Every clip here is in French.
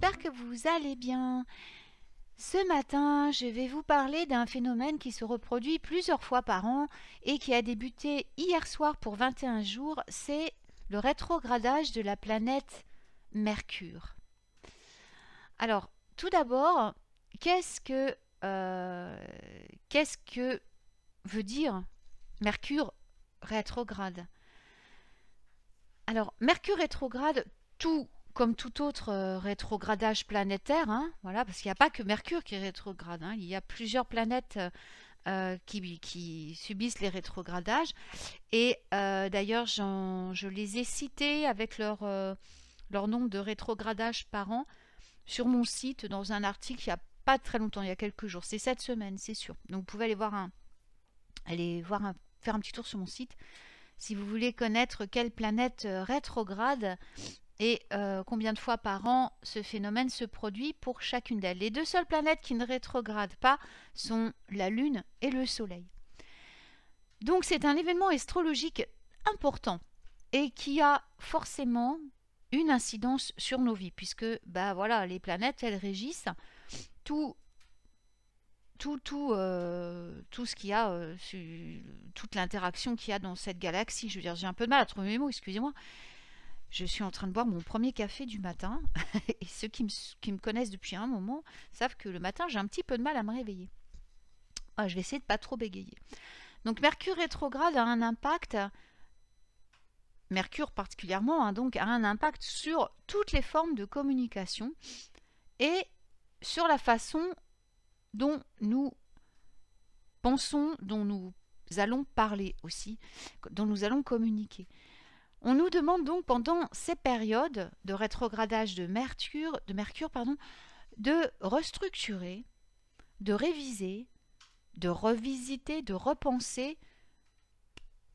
j'espère que vous allez bien. Ce matin, je vais vous parler d'un phénomène qui se reproduit plusieurs fois par an et qui a débuté hier soir pour 21 jours, c'est le rétrogradage de la planète Mercure. Alors, tout d'abord, qu'est-ce que veut dire Mercure rétrograde? Alors, Mercure rétrograde, comme tout autre rétrogradage planétaire, hein, voilà, parce qu'il n'y a pas que Mercure qui est rétrograde, hein, il y a plusieurs planètes qui subissent les rétrogradages. Et d'ailleurs, je les ai cités avec leur nombre de rétrogradages par an sur mon site dans un article il n'y a pas très longtemps, il y a quelques jours. C'est cette semaine, c'est sûr. Donc vous pouvez faire un petit tour sur mon site si vous voulez connaître quelle planète rétrograde et combien de fois par an ce phénomène se produit pour chacune d'elles. Les deux seules planètes qui ne rétrogradent pas sont la Lune et le Soleil. Donc c'est un événement astrologique important et qui a forcément une incidence sur nos vies, puisque voilà, les planètes, elles régissent tout ce qu'il y a, toute l'interaction qu'il y a dans cette galaxie. Je veux dire, j'ai un peu de mal à trouver mes mots, excusez-moi. Je suis en train de boire mon premier café du matin et ceux qui me connaissent depuis un moment savent que le matin, j'ai un petit peu de mal à me réveiller. Je vais essayer de ne pas trop bégayer. Donc Mercure rétrograde a un impact, Mercure particulièrement, hein, donc a un impact sur toutes les formes de communication et sur la façon dont nous pensons, dont nous allons parler aussi, dont nous allons communiquer. On nous demande donc pendant ces périodes de rétrogradage de Mercure, de restructurer, de réviser, de revisiter, de repenser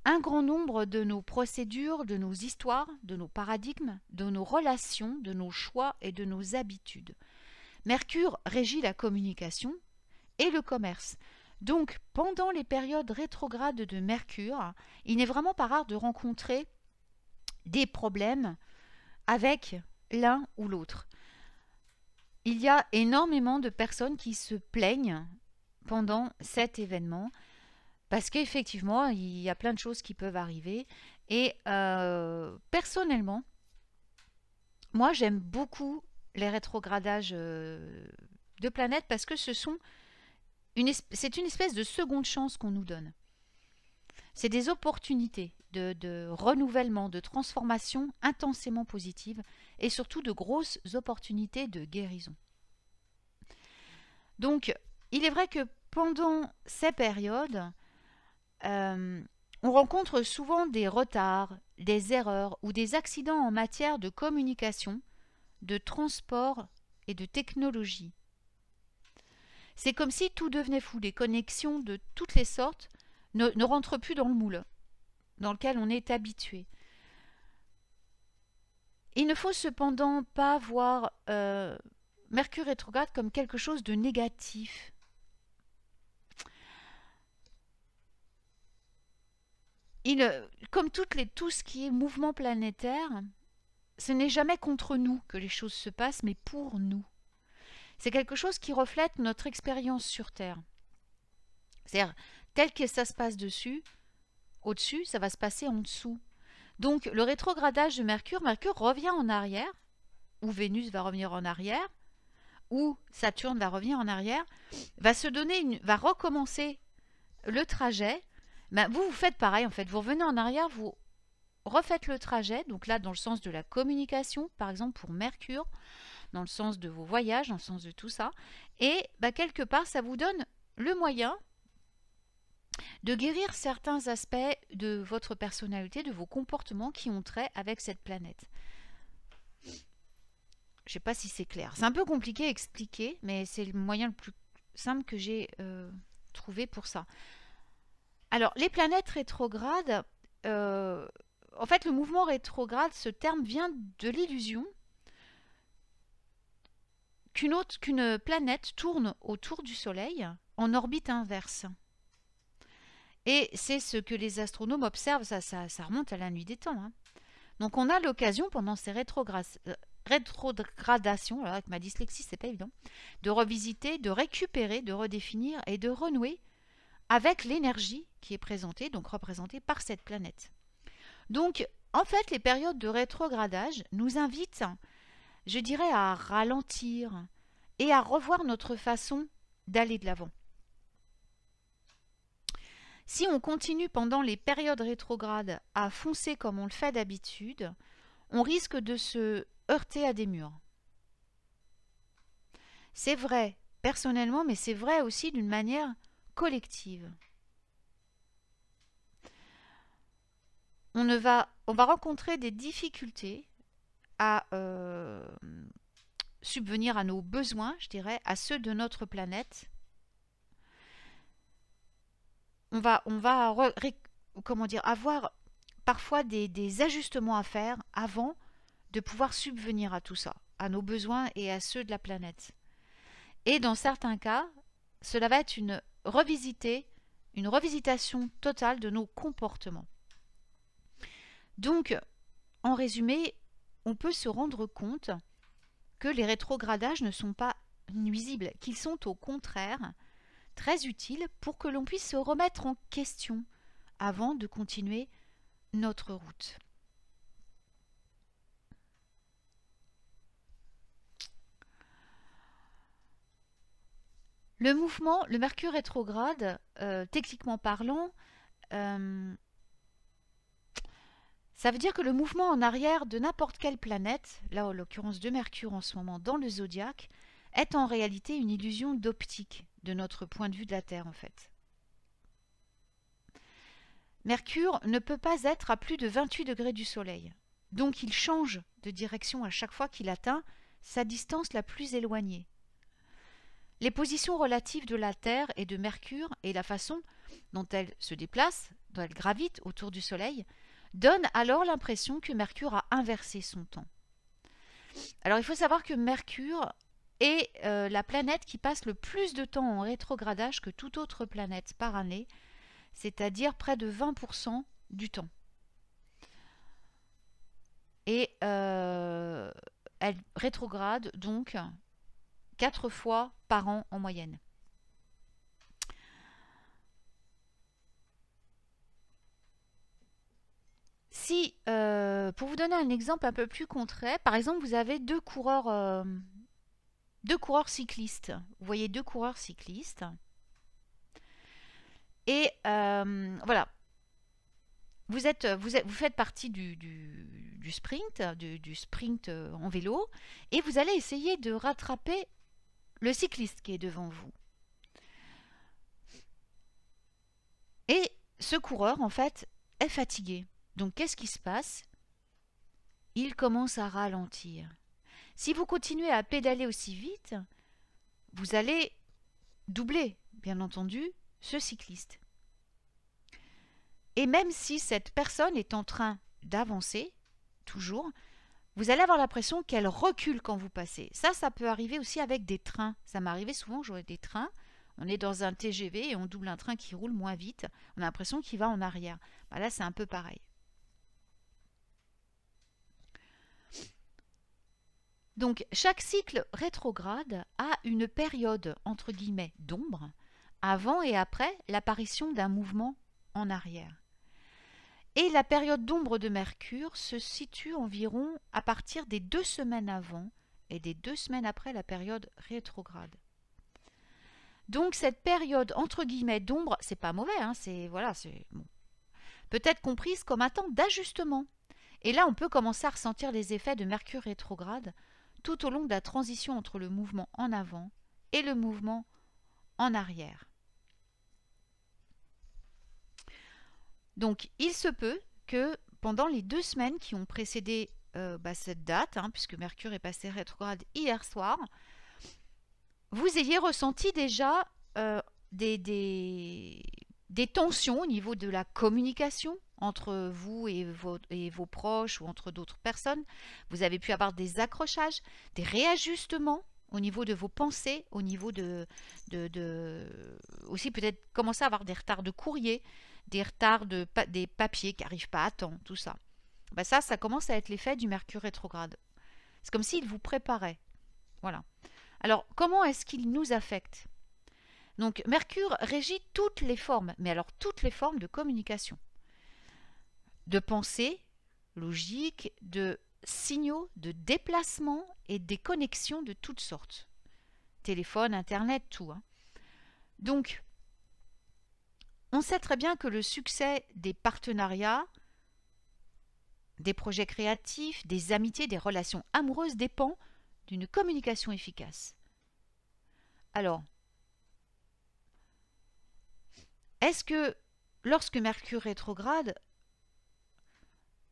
un grand nombre de nos procédures, de nos histoires, de nos paradigmes, de nos relations, de nos choix et de nos habitudes. Mercure régit la communication et le commerce. Donc, pendant les périodes rétrogrades de Mercure, il n'est vraiment pas rare de rencontrer des problèmes avec l'un ou l'autre. Il y a énormément de personnes qui se plaignent pendant cet événement parce qu'effectivement, il y a plein de choses qui peuvent arriver. Et personnellement, moi, j'aime beaucoup les rétrogradages de planètes parce que c'est une espèce de seconde chance qu'on nous donne. C'est des opportunités de renouvellement, de transformation intensément positives et surtout de grosses opportunités de guérison. Donc, il est vrai que pendant ces périodes, on rencontre souvent des retards, des erreurs ou des accidents en matière de communication, de transport et de technologie. C'est comme si tout devenait fou, des connexions de toutes les sortes ne rentrent plus dans le moule dans lequel on est habitué. Il ne faut cependant pas voir Mercure rétrograde comme quelque chose de négatif. Comme tout ce qui est mouvement planétaire, ce n'est jamais contre nous que les choses se passent, mais pour nous. C'est quelque chose qui reflète notre expérience sur Terre. C'est-à-dire, tel que ça se passe au-dessus, ça va se passer en dessous. Donc, le rétrogradage de Mercure revient en arrière, ou Vénus va revenir en arrière, ou Saturne va revenir en arrière, va recommencer le trajet. Vous faites pareil, en fait. Vous revenez en arrière, vous refaites le trajet, donc là, dans le sens de la communication, par exemple pour Mercure, dans le sens de vos voyages, dans le sens de tout ça. Et quelque part, ça vous donne le moyen de guérir certains aspects de votre personnalité, de vos comportements qui ont trait avec cette planète. Je ne sais pas si c'est clair. C'est un peu compliqué à expliquer, mais c'est le moyen le plus simple que j'ai trouvé pour ça. Alors, les planètes rétrogrades, en fait, le mouvement rétrograde, ce terme vient de l'illusion qu'une planète tourne autour du Soleil en orbite inverse. Et c'est ce que les astronomes observent, ça remonte à la nuit des temps. Hein. Donc on a l'occasion pendant ces rétrogradation, alors avec ma dyslexie, c'est pas évident, de revisiter, de récupérer, de redéfinir et de renouer avec l'énergie qui est présentée, donc représentée par cette planète. Donc, en fait, les périodes de rétrogradage nous invitent, je dirais, à ralentir et à revoir notre façon d'aller de l'avant. Si on continue pendant les périodes rétrogrades à foncer comme on le fait d'habitude, on risque de se heurter à des murs. C'est vrai personnellement, mais c'est vrai aussi d'une manière collective. On va rencontrer des difficultés à subvenir à nos besoins, je dirais, à ceux de notre planète. On va avoir parfois des ajustements à faire avant de pouvoir subvenir à tout ça, à nos besoins et à ceux de la planète. Et dans certains cas, cela va être une revisitation totale de nos comportements. Donc, en résumé, on peut se rendre compte que les rétrogradages ne sont pas nuisibles, qu'ils sont au contraire très utiles pour que l'on puisse se remettre en question avant de continuer notre route. Le mouvement, le Mercure rétrograde, techniquement parlant, ça veut dire que le mouvement en arrière de n'importe quelle planète, là en l'occurrence de Mercure en ce moment dans le zodiaque, est en réalité une illusion d'optique de notre point de vue de la Terre en fait. Mercure ne peut pas être à plus de 28 degrés du Soleil, donc il change de direction à chaque fois qu'il atteint sa distance la plus éloignée. Les positions relatives de la Terre et de Mercure et la façon dont elle se déplace, dont elle gravite autour du Soleil, donnent alors l'impression que Mercure a inversé son temps. Alors il faut savoir que Mercure est la planète qui passe le plus de temps en rétrogradage que toute autre planète par année, c'est-à-dire près de 20% du temps. Et elle rétrograde donc 4 fois par an en moyenne. Si, pour vous donner un exemple un peu plus concret, par exemple, vous avez deux coureurs cyclistes. Vous voyez deux coureurs cyclistes. Et voilà. Vous faites partie du sprint, du sprint en vélo, et vous allez essayer de rattraper le cycliste qui est devant vous. Et ce coureur, en fait, est fatigué. Donc, qu'est-ce qui se passe? Il commence à ralentir. Si vous continuez à pédaler aussi vite, vous allez doubler, bien entendu, ce cycliste. Et même si cette personne est en train d'avancer, toujours, vous allez avoir l'impression qu'elle recule quand vous passez. Ça peut arriver aussi avec des trains. Ça m'est arrivé souvent, j'aurais des trains. On est dans un TGV et on double un train qui roule moins vite. On a l'impression qu'il va en arrière. Ben là, c'est un peu pareil. Donc, chaque cycle rétrograde a une période, entre guillemets, d'ombre, avant et après l'apparition d'un mouvement en arrière. Et la période d'ombre de Mercure se situe environ à partir des 2 semaines avant et des 2 semaines après la période rétrograde. Donc cette période entre guillemets d'ombre, c'est pas mauvais, hein, c'est bon. Peut être comprise comme un temps d'ajustement. Et là, on peut commencer à ressentir les effets de Mercure rétrograde tout au long de la transition entre le mouvement en avant et le mouvement en arrière. Donc, il se peut que pendant les 2 semaines qui ont précédé cette date, puisque Mercure est passé rétrograde hier soir, vous ayez ressenti déjà des tensions au niveau de la communication entre vous et vos proches ou entre d'autres personnes. Vous avez pu avoir des accrochages, des réajustements au niveau de vos pensées, au niveau aussi peut-être commencer à avoir des retards de courrier, des retards des papiers qui n'arrivent pas à temps, tout ça. Ça commence à être l'effet du Mercure rétrograde. C'est comme s'il vous préparait. Voilà. Alors, comment est-ce qu'il nous affecte? Donc, Mercure régit toutes les formes, mais alors toutes les formes de communication. De pensée, logique, de signaux, de déplacement et des connexions de toutes sortes. Téléphone, Internet, tout. Donc, on sait très bien que le succès des partenariats, des projets créatifs, des amitiés, des relations amoureuses dépend d'une communication efficace. Alors, est-ce que lorsque Mercure rétrograde,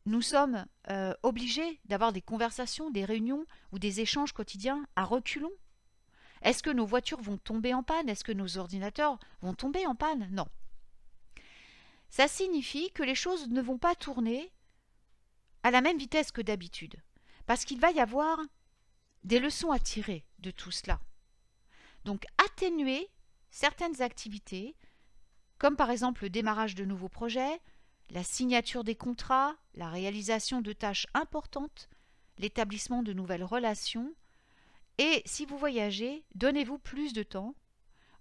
nous sommes obligés d'avoir des conversations, des réunions ou des échanges quotidiens à reculons? Est-ce que nos voitures vont tomber en panne? Est-ce que nos ordinateurs vont tomber en panne? Non. Ça signifie que les choses ne vont pas tourner à la même vitesse que d'habitude, parce qu'il va y avoir des leçons à tirer de tout cela. Donc atténuer certaines activités, comme par exemple le démarrage de nouveaux projets, la signature des contrats, la réalisation de tâches importantes, l'établissement de nouvelles relations. Et si vous voyagez, donnez-vous plus de temps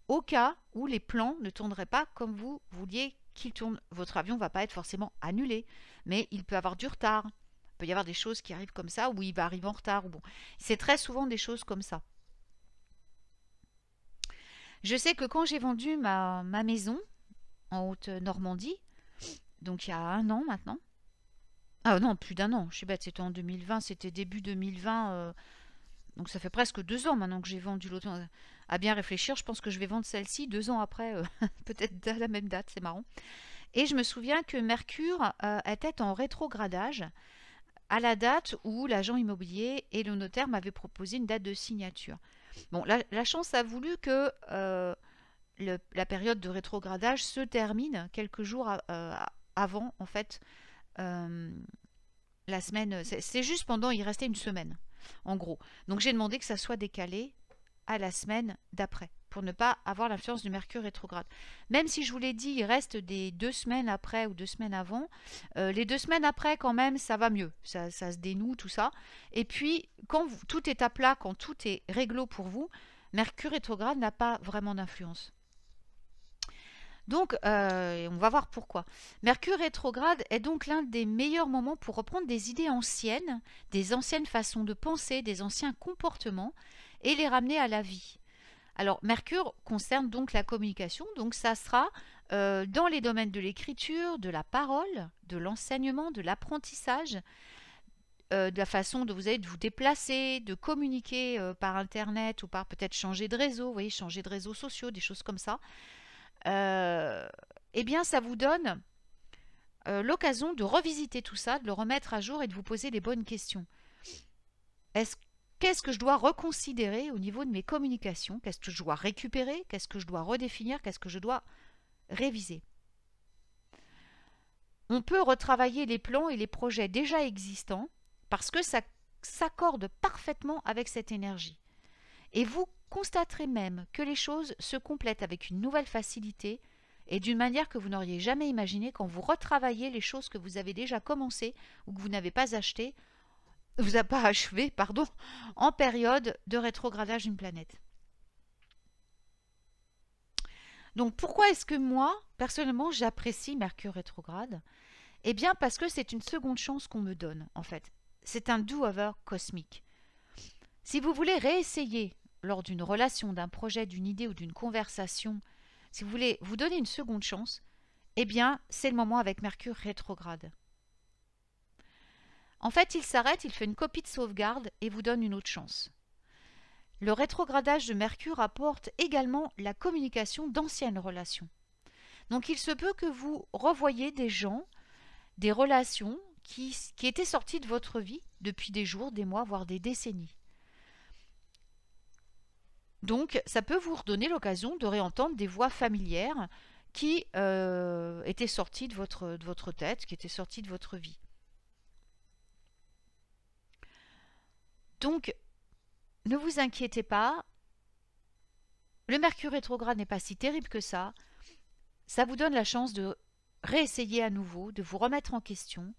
au cas où les plans ne tourneraient pas comme vous vouliez qu'ils tournent. Votre avion ne va pas être forcément annulé, mais il peut avoir du retard. Il peut y avoir des choses qui arrivent comme ça, ou il va arriver en retard. Bon, c'est très souvent des choses comme ça. Je sais que quand j'ai vendu ma maison en Haute-Normandie, donc il y a 1 an maintenant. Ah non, plus d'1 an, je suis bête, c'était en 2020, c'était début 2020, donc ça fait presque 2 ans maintenant que j'ai vendu l'autre. À bien réfléchir, je pense que je vais vendre celle-ci 2 ans après, peut-être à la même date, c'est marrant. Et je me souviens que Mercure était en rétrogradage à la date où l'agent immobilier et le notaire m'avaient proposé une date de signature. Bon, la chance a voulu que la période de rétrogradage se termine quelques jours avant, en fait, la semaine. C'est juste pendant, il restait une semaine, en gros. Donc j'ai demandé que ça soit décalé à la semaine d'après, pour ne pas avoir l'influence du Mercure rétrograde. Même si je vous l'ai dit, il reste des 2 semaines après ou 2 semaines avant. Les 2 semaines après, quand même, ça va mieux. Ça se dénoue, tout ça. Et puis, quand tout est à plat, quand tout est réglo pour vous, Mercure rétrograde n'a pas vraiment d'influence. Donc, on va voir pourquoi. Mercure rétrograde est donc l'un des meilleurs moments pour reprendre des idées anciennes, des anciennes façons de penser, des anciens comportements, et les ramener à la vie. Alors, Mercure concerne donc la communication, donc ça sera dans les domaines de l'écriture, de la parole, de l'enseignement, de l'apprentissage, de la façon de vous déplacer, de communiquer par Internet ou par peut-être changer de réseau, vous voyez, changer de réseaux sociaux, des choses comme ça. Eh bien, ça vous donne l'occasion de revisiter tout ça, de le remettre à jour et de vous poser les bonnes questions. Qu'est-ce que je dois reconsidérer au niveau de mes communications? Qu'est-ce que je dois récupérer? Qu'est-ce que je dois redéfinir? Qu'est-ce que je dois réviser? On peut retravailler les plans et les projets déjà existants parce que ça s'accorde parfaitement avec cette énergie. Et vous constaterez même que les choses se complètent avec une nouvelle facilité et d'une manière que vous n'auriez jamais imaginée quand vous retravaillez les choses que vous avez déjà commencées ou que vous n'avez pas achetées, vous n'avez pas achevé, pardon, en période de rétrogradage d'une planète. Donc pourquoi est-ce que moi, personnellement, j'apprécie Mercure rétrograde? Eh bien parce que c'est une seconde chance qu'on me donne, en fait. C'est un do-over cosmique. Si vous voulez réessayer lors d'une relation, d'un projet, d'une idée ou d'une conversation, si vous voulez vous donner une seconde chance, eh bien c'est le moment avec Mercure rétrograde. En fait, il s'arrête, il fait une copie de sauvegarde et vous donne une autre chance. Le rétrogradage de Mercure apporte également la communication d'anciennes relations. Donc il se peut que vous revoyiez des gens, des relations qui étaient sorties de votre vie depuis des jours, des mois, voire des décennies. Donc ça peut vous redonner l'occasion de réentendre des voix familières qui étaient sorties de votre tête, qui étaient sorties de votre vie. Donc, ne vous inquiétez pas, le Mercure rétrograde n'est pas si terrible que ça. Ça vous donne la chance de réessayer à nouveau, de vous remettre en question,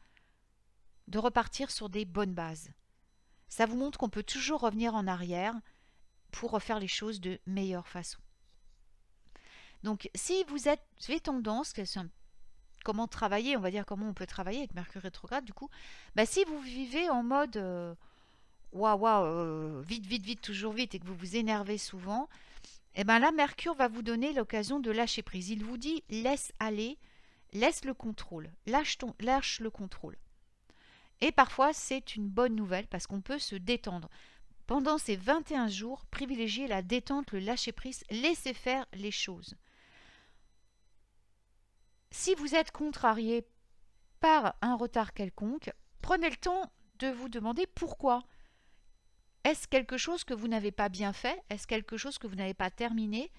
de repartir sur des bonnes bases. Ça vous montre qu'on peut toujours revenir en arrière pour refaire les choses de meilleure façon. Donc, si vous avez tendance, comment travailler, on va dire comment on peut travailler avec Mercure rétrograde, du coup, si vous vivez en mode waouh, vite, vite, vite, toujours vite, et que vous vous énervez souvent, et bien là, Mercure va vous donner l'occasion de lâcher prise. Il vous dit, laisse aller, laisse le contrôle, lâche le contrôle. Et parfois, c'est une bonne nouvelle parce qu'on peut se détendre. Pendant ces 21 jours, privilégiez la détente, le lâcher prise, laissez faire les choses. Si vous êtes contrarié par un retard quelconque, prenez le temps de vous demander pourquoi. Est-ce quelque chose que vous n'avez pas bien fait? Est-ce quelque chose que vous n'avez pas terminé?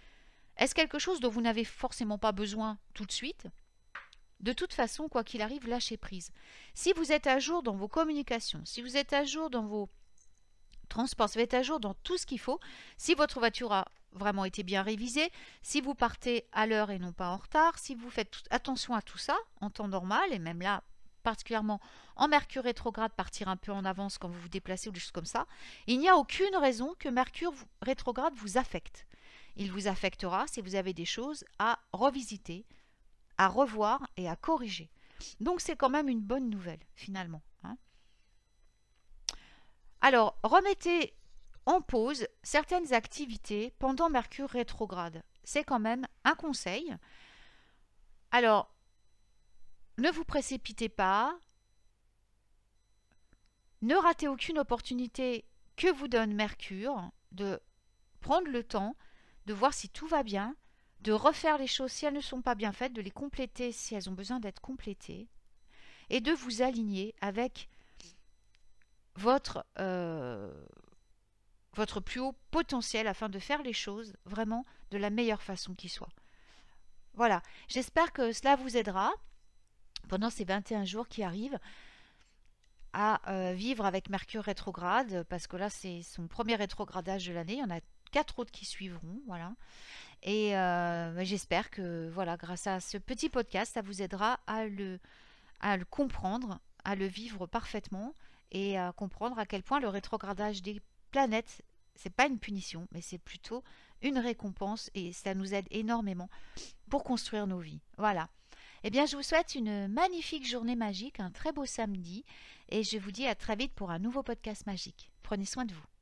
Est-ce quelque chose dont vous n'avez forcément pas besoin tout de suite? De toute façon, quoi qu'il arrive, lâchez prise. Si vous êtes à jour dans vos communications, si vous êtes à jour dans vos transports, si vous êtes à jour dans tout ce qu'il faut, si votre voiture a vraiment été bien révisée, si vous partez à l'heure et non pas en retard, si vous faites attention à tout ça en temps normal, et même là, particulièrement en Mercure rétrograde, partir un peu en avance quand vous vous déplacez ou des choses comme ça, il n'y a aucune raison que Mercure rétrograde vous affecte. Il vous affectera si vous avez des choses à revisiter, à revoir et à corriger. Donc c'est quand même une bonne nouvelle finalement. Alors, remettez en pause certaines activités pendant Mercure rétrograde. C'est quand même un conseil. Alors, ne vous précipitez pas. Ne ratez aucune opportunité que vous donne Mercure de prendre le temps de voir si tout va bien, de refaire les choses si elles ne sont pas bien faites, de les compléter si elles ont besoin d'être complétées et de vous aligner avec votre plus haut potentiel afin de faire les choses vraiment de la meilleure façon qui soit. Voilà, j'espère que cela vous aidera pendant ces 21 jours qui arrivent à vivre avec Mercure rétrograde, parce que là c'est son premier rétrogradage de l'année, il y en a 4 autres qui suivront, voilà. Et j'espère que voilà, grâce à ce petit podcast, ça vous aidera à le comprendre, à le vivre parfaitement et à comprendre à quel point le rétrogradage des planètes, c'est pas une punition, mais c'est plutôt une récompense et ça nous aide énormément pour construire nos vies. Voilà. Eh bien, je vous souhaite une magnifique journée magique, un très beau samedi et je vous dis à très vite pour un nouveau podcast magique. Prenez soin de vous.